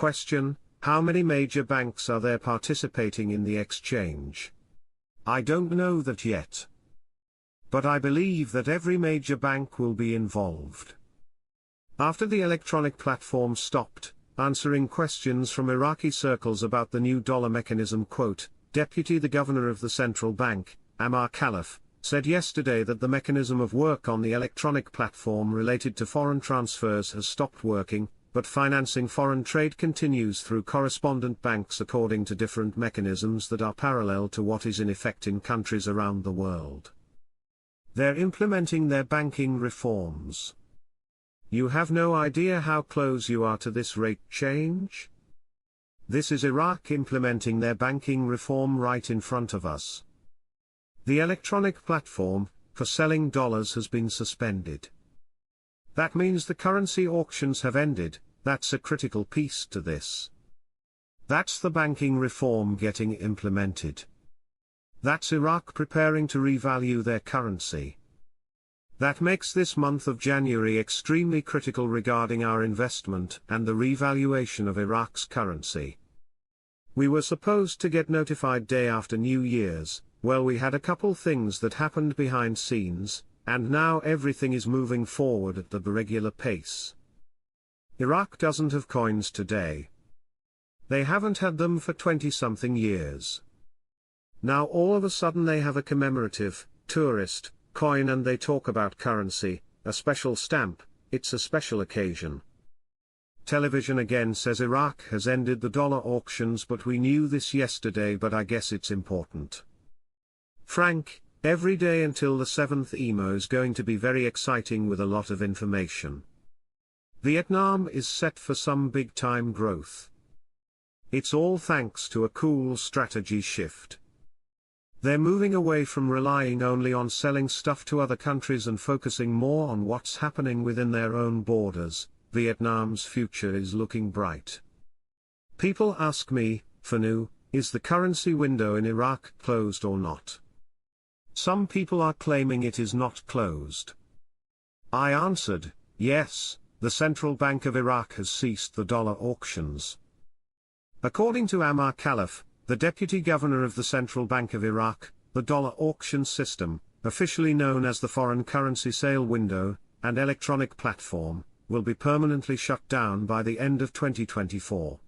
Question: how many major banks are there participating in the exchange? I don't know that yet. But I believe that every major bank will be involved. After the electronic platform stopped answering questions from Iraqi circles about the new dollar mechanism, Deputy the Governor of the Central Bank, Ammar Khalaf, said yesterday that the mechanism of work on the electronic platform related to foreign transfers has stopped working, but financing foreign trade continues through correspondent banks according to different mechanisms that are parallel to what is in effect in countries around the world. They're implementing their banking reforms. You have no idea how close you are to this rate change? This is Iraq implementing their banking reform right in front of us. The electronic platform for selling dollars has been suspended. That means the currency auctions have ended. That's a critical piece to this. That's the banking reform getting implemented. That's Iraq preparing to revalue their currency. That makes this month of January extremely critical regarding our investment and the revaluation of Iraq's currency. We were supposed to get notified day after New Year's. Well, we had a couple things that happened behind scenes, and now everything is moving forward at the regular pace. Iraq doesn't have coins today. They haven't had them for 20-something years. Now all of a sudden they have a commemorative, tourist, coin, and they talk about currency, a special stamp. It's a special occasion. Television again says Iraq has ended the dollar auctions, but we knew this yesterday, but I guess it's important. Frank, every day until the 7th IMO is going to be very exciting with a lot of information. Vietnam is set for some big-time growth. It's all thanks to a cool strategy shift. They're moving away from relying only on selling stuff to other countries and focusing more on what's happening within their own borders. Vietnam's future is looking bright. People ask me, Fanu, is the currency window in Iraq closed or not? Some people are claiming it is not closed. I answered, yes, the Central Bank of Iraq has ceased the dollar auctions. According to Ammar Khalaf, the Deputy Governor of the Central Bank of Iraq, the dollar auction system, officially known as the foreign currency sale window, and electronic platform, will be permanently shut down by the end of 2024.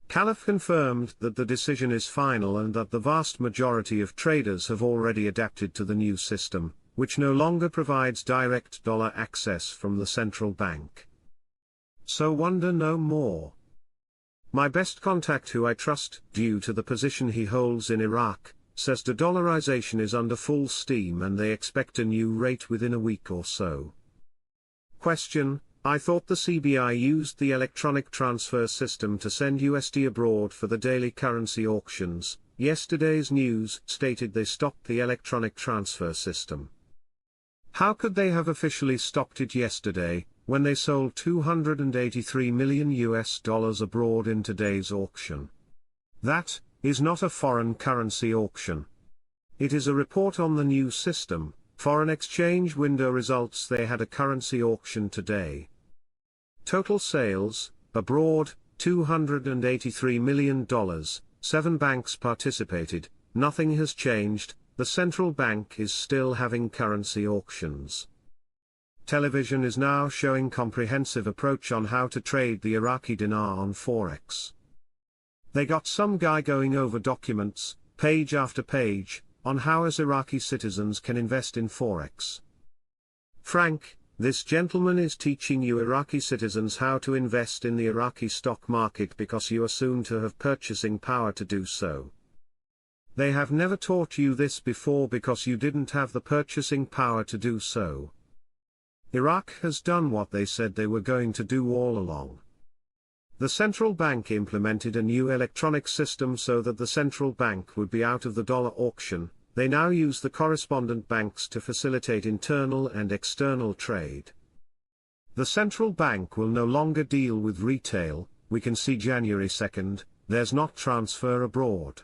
Khalaf confirmed that the decision is final and that the vast majority of traders have already adapted to the new system, which no longer provides direct dollar access from the central bank. So wonder no more. My best contact, who I trust due to the position he holds in Iraq, says de-dollarization is under full steam and they expect a new rate within a week or so. Question: I thought the CBI used the electronic transfer system to send USD abroad for the daily currency auctions. Yesterday's news stated they stopped the electronic transfer system. How could they have officially stopped it yesterday, when they sold $283 million abroad in today's auction? That is not a foreign currency auction. It is a report on the new system, foreign exchange window results. They had a currency auction today. Total sales, abroad, $283 million, 7 banks participated, nothing has changed, the central bank is still having currency auctions. Television is now showing comprehensive approach on how to trade the Iraqi dinar on Forex. They got some guy going over documents, page after page, on how as Iraqi citizens can invest in Forex. Frank, this gentleman is teaching you Iraqi citizens how to invest in the Iraqi stock market because you are soon to have purchasing power to do so. They have never taught you this before because you didn't have the purchasing power to do so. Iraq has done what they said they were going to do all along. The central bank implemented a new electronic system so that the central bank would be out of the dollar auction. They now use the correspondent banks to facilitate internal and external trade. The central bank will no longer deal with retail. We can see January 2nd, there's not transfer abroad.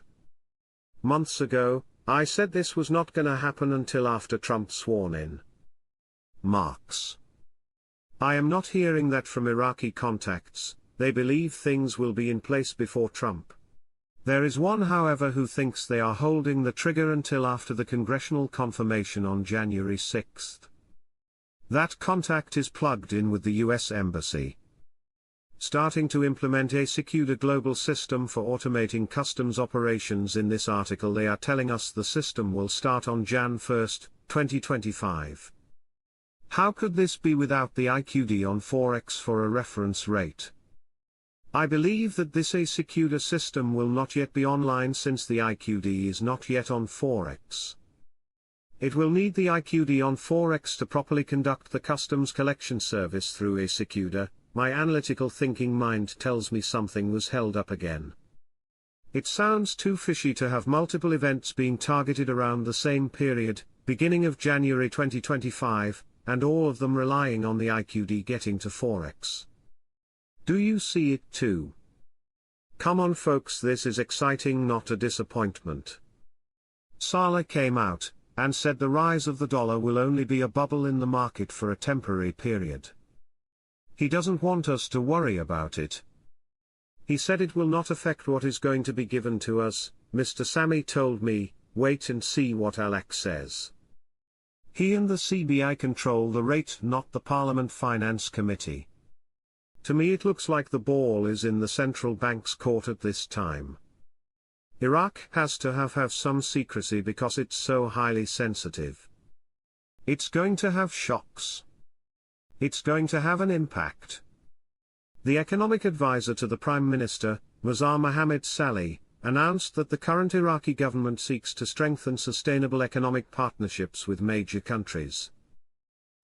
Months ago, I said this was not gonna happen until after Trump sworn in. Marks. I am not hearing that from Iraqi contacts, they believe things will be in place before Trump. There is one, however, who thinks they are holding the trigger until after the congressional confirmation on January 6. That contact is plugged in with the US Embassy. Starting to implement a secure global system for automating customs operations. In this article they are telling us the system will start on Jan 1, 2025. How could this be without the IQD on Forex for a reference rate? I believe that this a secure system will not yet be online since the IQD is not yet on Forex. It will need the IQD on Forex to properly conduct the customs collection service through a secure. My analytical thinking mind tells me something was held up again. It sounds too fishy to have multiple events being targeted around the same period, beginning of January 2025, and all of them relying on the IQD getting to Forex. Do you see it too? Come on folks, this is exciting, not a disappointment. Saleh came out and said the rise of the dollar will only be a bubble in the market for a temporary period. He doesn't want us to worry about it. He said it will not affect what is going to be given to us. Mr. Sami told me, wait and see what Alex says. He and the CBI control the rate, not the Parliament Finance Committee. To me it looks like the ball is in the central bank's court at this time. Iraq has to have some secrecy because it's so highly sensitive. It's going to have shocks. It's going to have an impact. The economic advisor to the Prime Minister, Mazar Mohammed Saleh, announced that the current Iraqi government seeks to strengthen sustainable economic partnerships with major countries.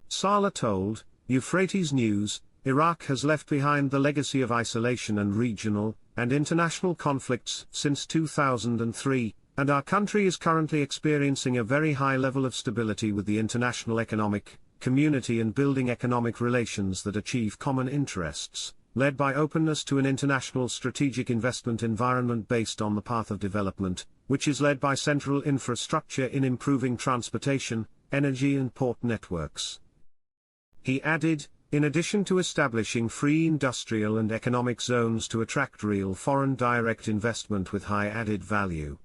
Saleh told Euphrates News, Iraq has left behind the legacy of isolation and regional and international conflicts since 2003, and our country is currently experiencing a very high level of stability with the international economic community and building economic relations that achieve common interests, led by openness to an international strategic investment environment based on the path of development, which is led by central infrastructure in improving transportation, energy and port networks. He added, in addition to establishing free industrial and economic zones to attract real foreign direct investment with high added value.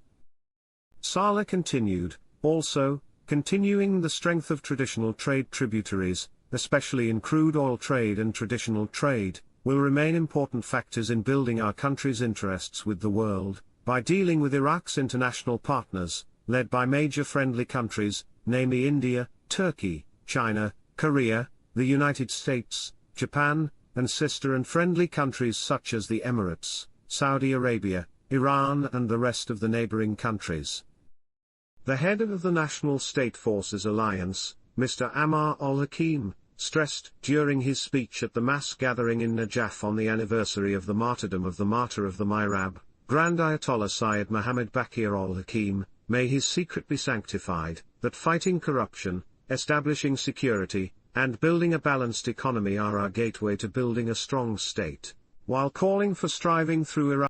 Saleh continued, also, continuing the strength of traditional trade tributaries, especially in crude oil trade and traditional trade, will remain important factors in building our country's interests with the world, by dealing with Iraq's international partners, led by major friendly countries, namely India, Turkey, China, Korea, the United States, Japan, and sister and friendly countries such as the Emirates, Saudi Arabia, Iran and the rest of the neighboring countries. The head of the National State Forces Alliance, Mr. Ammar al-Hakim, stressed during his speech at the mass gathering in Najaf on the anniversary of the martyrdom of the martyr of the Mihrab, Grand Ayatollah Syed Muhammad Baqir al-Hakim, may his secret be sanctified, that fighting corruption, establishing security, and building a balanced economy are our gateway to building a strong state, while calling for striving through Iraq.